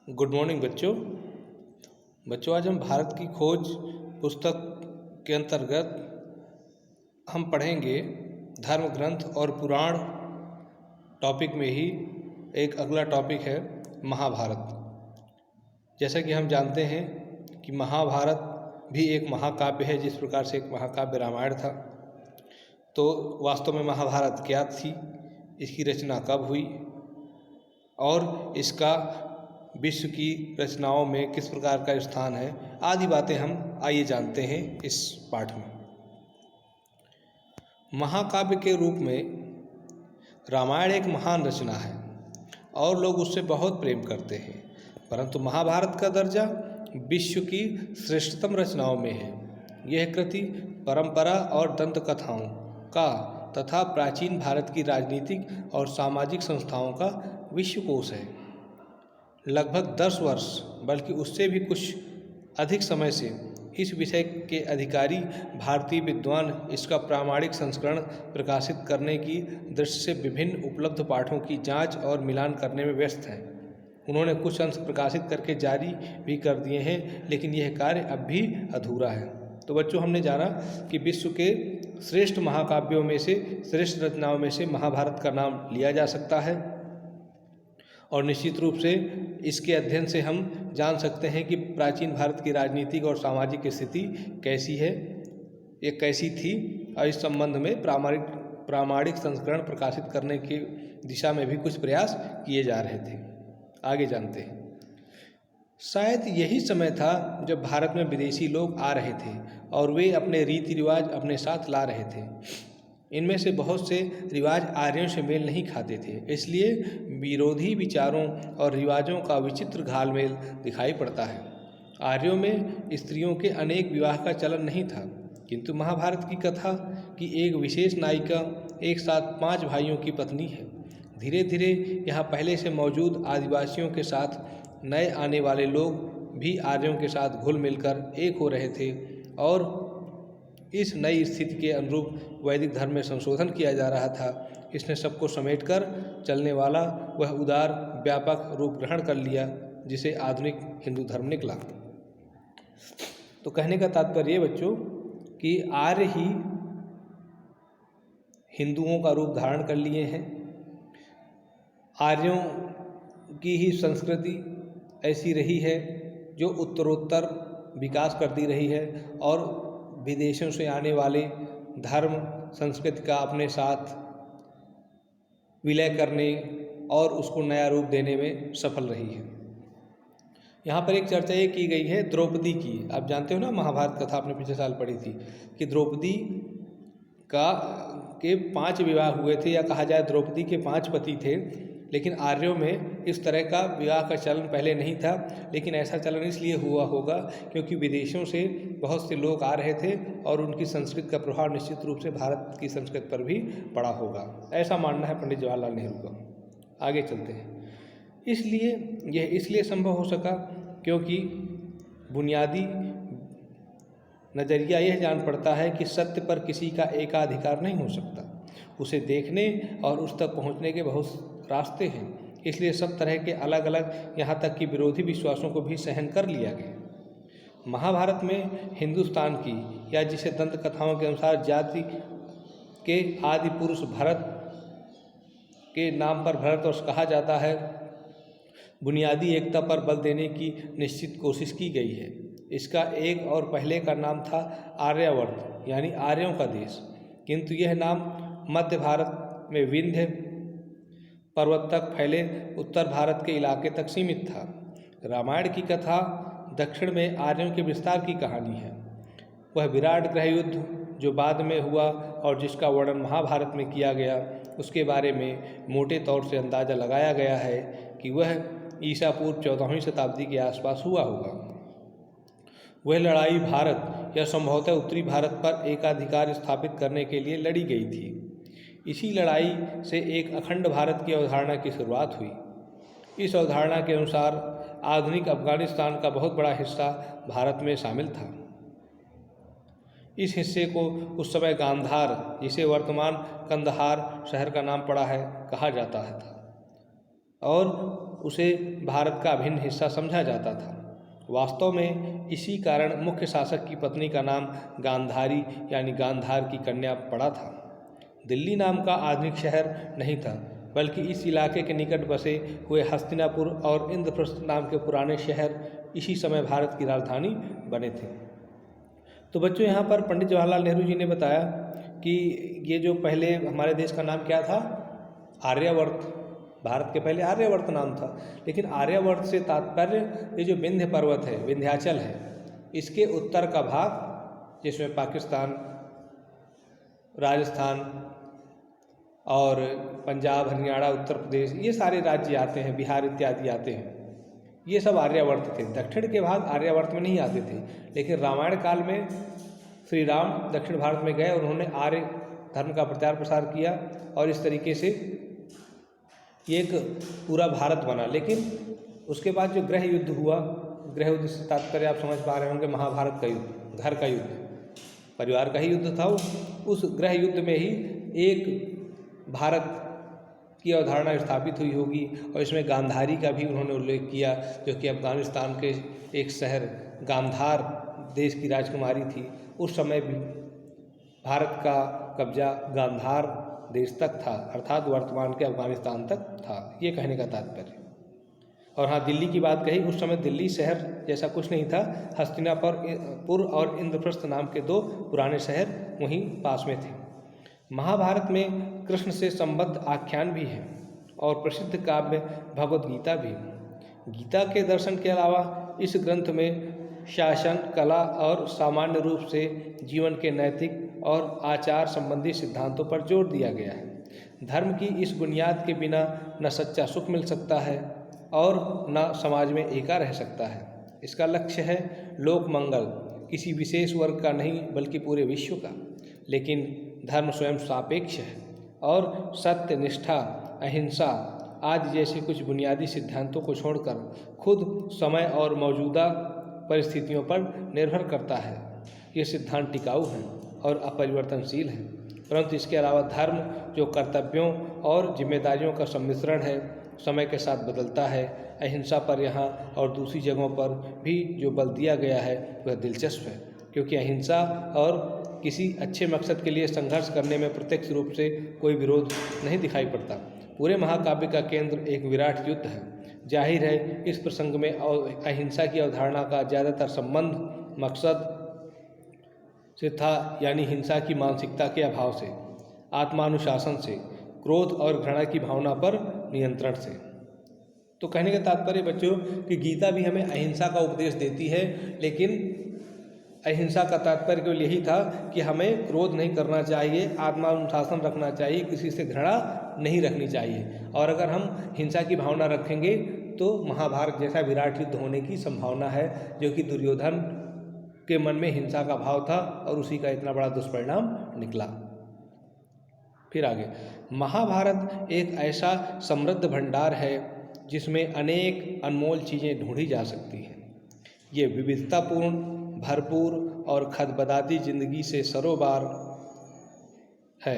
Good morning बच्चों आज हम भारत की खोज पुस्तक के अंतर्गत हम पढ़ेंगे धर्म ग्रंथ और पुराण टॉपिक में ही एक अगला टॉपिक है महाभारत। जैसा कि हम जानते हैं कि महाभारत भी एक महाकाव्य है, जिस प्रकार से एक महाकाव्य रामायण था। तो वास्तव में महाभारत क्या थी, इसकी रचना कब हुई और इसका विश्व की रचनाओं में किस प्रकार का स्थान है, आदि बातें हम आइए जानते हैं इस पाठ में। महाकाव्य के रूप में रामायण एक महान रचना है और लोग उससे बहुत प्रेम करते हैं, परंतु महाभारत का दर्जा विश्व की श्रेष्ठतम रचनाओं में है। यह कृति परंपरा और दंत कथाओं का तथा प्राचीन भारत की राजनीतिक और सामाजिक संस्थाओं का विश्वकोश है। लगभग 10 वर्ष बल्कि उससे भी कुछ अधिक समय से इस विषय के अधिकारी भारतीय विद्वान इसका प्रामाणिक संस्करण प्रकाशित करने की दृष्टि से विभिन्न उपलब्ध पाठों की जांच और मिलान करने में व्यस्त हैं। उन्होंने कुछ अंश प्रकाशित करके जारी भी कर दिए हैं, लेकिन यह कार्य अब भी अधूरा है। तो बच्चों, हमने जाना कि विश्व के श्रेष्ठ महाकाव्यों में से, श्रेष्ठ रचनाओं में से महाभारत का नाम लिया जा सकता है और निश्चित रूप से इसके अध्ययन से हम जान सकते हैं कि प्राचीन भारत की राजनीतिक और सामाजिक स्थिति कैसी है, ये कैसी थी, और इस संबंध में प्रामाणिक संस्करण प्रकाशित करने की दिशा में भी कुछ प्रयास किए जा रहे थे। आगे जानते हैं। शायद यही समय था जब भारत में विदेशी लोग आ रहे थे और वे अपने रीति रिवाज अपने साथ ला रहे थे। इनमें से बहुत से रिवाज आर्यों से मेल नहीं खाते थे, इसलिए विरोधी विचारों और रिवाजों का विचित्र घालमेल दिखाई पड़ता है। आर्यों में स्त्रियों के अनेक विवाह का चलन नहीं था, किंतु महाभारत की कथा की एक विशेष नायिका एक साथ 5 भाइयों की पत्नी है। धीरे धीरे यहाँ पहले से मौजूद आदिवासियों के साथ नए आने वाले लोग भी आर्यों के साथ घुल मिलकर एक हो रहे थे और इस नई स्थिति के अनुरूप वैदिक धर्म में संशोधन किया जा रहा था। इसने सबको समेटकर चलने वाला वह उदार व्यापक रूप ग्रहण कर लिया जिसे आधुनिक हिंदू धर्म निकला। तो कहने का तात्पर्य बच्चों कि आर्य ही हिंदुओं का रूप धारण कर लिए हैं। आर्यों की ही संस्कृति ऐसी रही है जो उत्तरोत्तर विकास करती रही है और विदेशों से आने वाले धर्म संस्कृति का अपने साथ विलय करने और उसको नया रूप देने में सफल रही है। यहाँ पर एक चर्चा ये की गई है द्रौपदी की। आप जानते हो ना, महाभारत कथा आपने पिछले साल पढ़ी थी कि द्रौपदी के 5 विवाह हुए थे, या कहा जाए द्रौपदी के 5 पति थे। लेकिन आर्यों में इस तरह का विवाह का चलन पहले नहीं था, लेकिन ऐसा चलन इसलिए हुआ होगा क्योंकि विदेशों से बहुत से लोग आ रहे थे और उनकी संस्कृति का प्रभाव निश्चित रूप से भारत की संस्कृति पर भी पड़ा होगा। ऐसा मानना है पंडित जवाहरलाल नेहरू का। आगे चलते हैं। यह इसलिए संभव हो सका क्योंकि बुनियादी नज़रिया यह जान पड़ता है कि सत्य पर किसी का एकाधिकार नहीं हो सकता। उसे देखने और उस तक पहुँचने के बहुत रास्ते हैं, इसलिए सब तरह के अलग अलग, यहाँ तक कि विरोधी विश्वासों को भी सहन कर लिया गया। महाभारत में हिंदुस्तान की, या जिसे दंत कथाओं के अनुसार जाति के आदि पुरुष भरत के नाम पर भरतवर्ष कहा जाता है, बुनियादी एकता पर बल देने की निश्चित कोशिश की गई है। इसका एक और पहले का नाम था आर्यावर्त, यानी आर्यों का देश, किंतु यह नाम मध्य भारत में विंध्य पर्वत तक फैले उत्तर भारत के इलाके तक सीमित था। रामायण की कथा दक्षिण में आर्यों के विस्तार की कहानी है। वह विराट गृह युद्ध जो बाद में हुआ और जिसका वर्णन महाभारत में किया गया, उसके बारे में मोटे तौर से अंदाज़ा लगाया गया है कि वह ईसा पूर्व 14वीं शताब्दी के आसपास हुआ होगा। वह लड़ाई भारत या संभवतः उत्तरी भारत पर एकाधिकार स्थापित करने के लिए लड़ी गई थी। इसी लड़ाई से एक अखंड भारत की अवधारणा की शुरुआत हुई। इस अवधारणा के अनुसार आधुनिक अफगानिस्तान का बहुत बड़ा हिस्सा भारत में शामिल था। इस हिस्से को उस समय गांधार, जिसे वर्तमान कंदहार शहर का नाम पड़ा है, कहा जाता था और उसे भारत का अभिन्न हिस्सा समझा जाता था। वास्तव में इसी कारण मुख्य शासक की पत्नी का नाम गांधारी यानी गांधार की कन्या पड़ा था। दिल्ली नाम का आधुनिक शहर नहीं था, बल्कि इस इलाके के निकट बसे हुए हस्तिनापुर और इंद्रप्रस्थ नाम के पुराने शहर इसी समय भारत की राजधानी बने थे। तो बच्चों, यहाँ पर पंडित जवाहरलाल नेहरू जी ने बताया कि ये जो पहले हमारे देश का नाम क्या था, आर्यावर्त। भारत के पहले आर्यावर्त नाम था, लेकिन आर्यावर्त से तात्पर्य ये जो विंध्य पर्वत है, विंध्याचल है, इसके उत्तर का भाग जिसमें पाकिस्तान, राजस्थान और पंजाब, हरियाणा, उत्तर प्रदेश ये सारे राज्य आते हैं, बिहार इत्यादि आते हैं, ये सब आर्यावर्त थे। दक्षिण के भाग आर्यावर्त में नहीं आते थे, लेकिन रामायण काल में श्री राम दक्षिण भारत में गए और उन्होंने आर्य धर्म का प्रचार प्रसार किया और इस तरीके से ये एक पूरा भारत बना। लेकिन उसके बाद जो गृह युद्ध हुआ, गृह युद्ध से तात्पर्य आप समझ पा रहे होंगे, महाभारत का युद्ध, घर का युद्ध, परिवार का ही युद्ध था। उस गृह युद्ध में ही एक भारत की अवधारणा स्थापित हुई होगी और इसमें गांधारी का भी उन्होंने उल्लेख किया, जो कि अफगानिस्तान के एक शहर गांधार देश की राजकुमारी थी। उस समय भी भारत का कब्जा गांधार देश तक था, अर्थात वर्तमान के अफगानिस्तान तक था, ये कहने का तात्पर्य। और हाँ, दिल्ली की बात कही, उस समय दिल्ली शहर जैसा कुछ नहीं था। हस्तिनापुर और इंद्रप्रस्थ नाम के दो पुराने शहर वहीं पास में थे। महाभारत में कृष्ण से संबद्ध आख्यान भी है और प्रसिद्ध काव्य भगवद गीता भी। गीता के दर्शन के अलावा इस ग्रंथ में शासन, कला और सामान्य रूप से जीवन के नैतिक और आचार संबंधी सिद्धांतों पर जोर दिया गया है। धर्म की इस बुनियाद के बिना न सच्चा सुख मिल सकता है और न समाज में एका रह सकता है। इसका लक्ष्य है लोक मंगल, किसी विशेष वर्ग का नहीं बल्कि पूरे विश्व का। लेकिन धर्म स्वयं सापेक्ष है और सत्य, निष्ठा, अहिंसा आदि जैसे कुछ बुनियादी सिद्धांतों को छोड़कर खुद समय और मौजूदा परिस्थितियों पर निर्भर करता है। ये सिद्धांत टिकाऊ हैं और अपरिवर्तनशील हैं, परंतु इसके अलावा धर्म जो कर्तव्यों और जिम्मेदारियों का सम्मिश्रण है, समय के साथ बदलता है। अहिंसा पर यहाँ और दूसरी जगहों पर भी जो बल दिया गया है वह दिलचस्प है, क्योंकि अहिंसा और किसी अच्छे मकसद के लिए संघर्ष करने में प्रत्यक्ष रूप से कोई विरोध नहीं दिखाई पड़ता। पूरे महाकाव्य का केंद्र एक विराट युद्ध है। जाहिर है इस प्रसंग में अहिंसा की अवधारणा का ज़्यादातर संबंध मकसद से था, यानी हिंसा की मानसिकता के अभाव से, आत्मानुशासन से, क्रोध और घृणा की भावना पर नियंत्रण से। तो कहने का तात्पर्य बच्चों कि गीता भी हमें अहिंसा का उपदेश देती है, लेकिन अहिंसा का तात्पर्य केवल यही था कि हमें क्रोध नहीं करना चाहिए, आत्मानुशासन रखना चाहिए, किसी से घृणा नहीं रखनी चाहिए। और अगर हम हिंसा की भावना रखेंगे तो महाभारत जैसा विराट युद्ध होने की संभावना है, जो कि दुर्योधन के मन में हिंसा का भाव था और उसी का इतना बड़ा दुष्परिणाम निकला। फिर आगे, महाभारत एक ऐसा समृद्ध भंडार है जिसमें अनेक अनमोल चीज़ें ढूंढी जा सकती हैं। ये विविधतापूर्ण, भरपूर और खदबदाती जिंदगी से सरोबार है।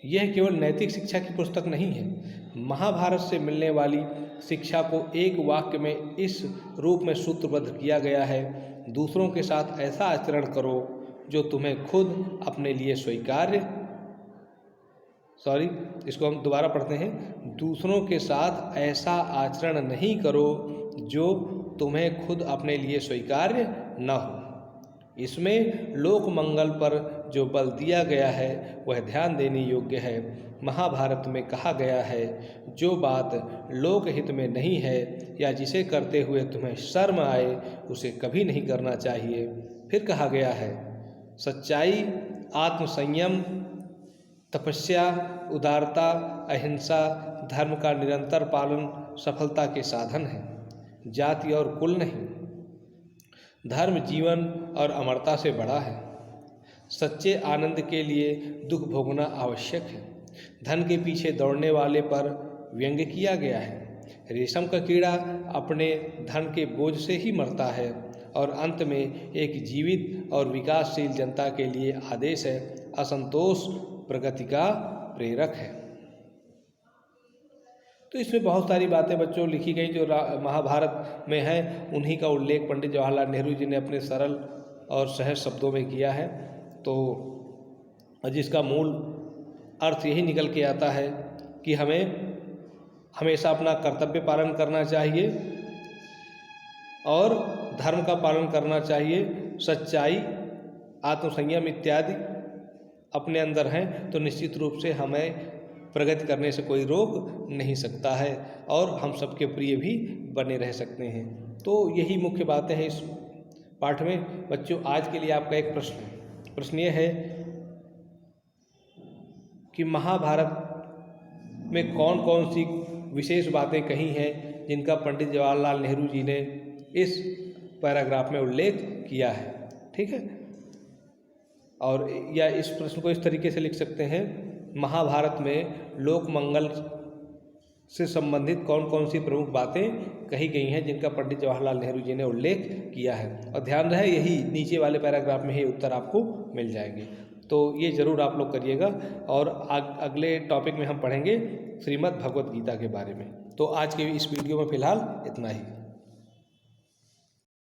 यह केवल नैतिक शिक्षा की पुस्तक नहीं है। महाभारत से मिलने वाली शिक्षा को एक वाक्य में इस रूप में सूत्रबद्ध किया गया है: दूसरों के साथ ऐसा आचरण करो जो तुम्हें खुद अपने लिए स्वीकार्य इसको हम दोबारा पढ़ते हैं। दूसरों के साथ ऐसा आचरण नहीं करो जो तुम्हें खुद अपने लिए स्वीकार्य न हो। इसमें लोक मंगल पर जो बल दिया गया है वह ध्यान देने योग्य है। महाभारत में कहा गया है, जो बात लोक हित में नहीं है या जिसे करते हुए तुम्हें शर्म आए उसे कभी नहीं करना चाहिए। फिर कहा गया है, सच्चाई, आत्मसंयम, तपस्या, उदारता, अहिंसा, धर्म का निरंतर पालन सफलता के साधन है, जाति और कुल नहीं। धर्म जीवन और अमरता से बड़ा है। सच्चे आनंद के लिए दुख भोगना आवश्यक है। धन के पीछे दौड़ने वाले पर व्यंग्य किया गया है। रेशम का कीड़ा अपने धन के बोझ से ही मरता है और अंत में एक जीवित और विकासशील जनता के लिए आदेश है, असंतोष प्रगति का प्रेरक है। तो इसमें बहुत सारी बातें बच्चों लिखी गई जो महाभारत में है, उन्हीं का उल्लेख पंडित जवाहरलाल नेहरू जी ने अपने सरल और सहज शब्दों में किया है। तो जिसका मूल अर्थ यही निकल के आता है कि हमें हमेशा अपना कर्तव्य पालन करना चाहिए और धर्म का पालन करना चाहिए। सच्चाई, आत्मसंयम इत्यादि अपने अंदर हैं तो निश्चित रूप से हमें प्रगति करने से कोई रोक नहीं सकता है और हम सबके प्रिय भी बने रह सकते हैं। तो यही मुख्य बातें हैं इस पाठ में। बच्चों, आज के लिए आपका एक प्रश्न ये है कि महाभारत में कौन कौन सी विशेष बातें कही हैं जिनका पंडित जवाहरलाल नेहरू जी ने इस पैराग्राफ में उल्लेख किया है। ठीक है, और या इस प्रश्न को इस तरीके से लिख सकते हैं, महाभारत में लोक मंगल से संबंधित कौन कौन सी प्रमुख बातें कही गई हैं जिनका पंडित जवाहरलाल नेहरू जी ने उल्लेख किया है। और ध्यान रहे यही नीचे वाले पैराग्राफ में ही उत्तर आपको मिल जाएंगे। तो ये ज़रूर आप लोग करिएगा। और अगले टॉपिक में हम पढ़ेंगे श्रीमद् भगवत गीता के बारे में। तो आज के इस वीडियो में फ़िलहाल इतना ही।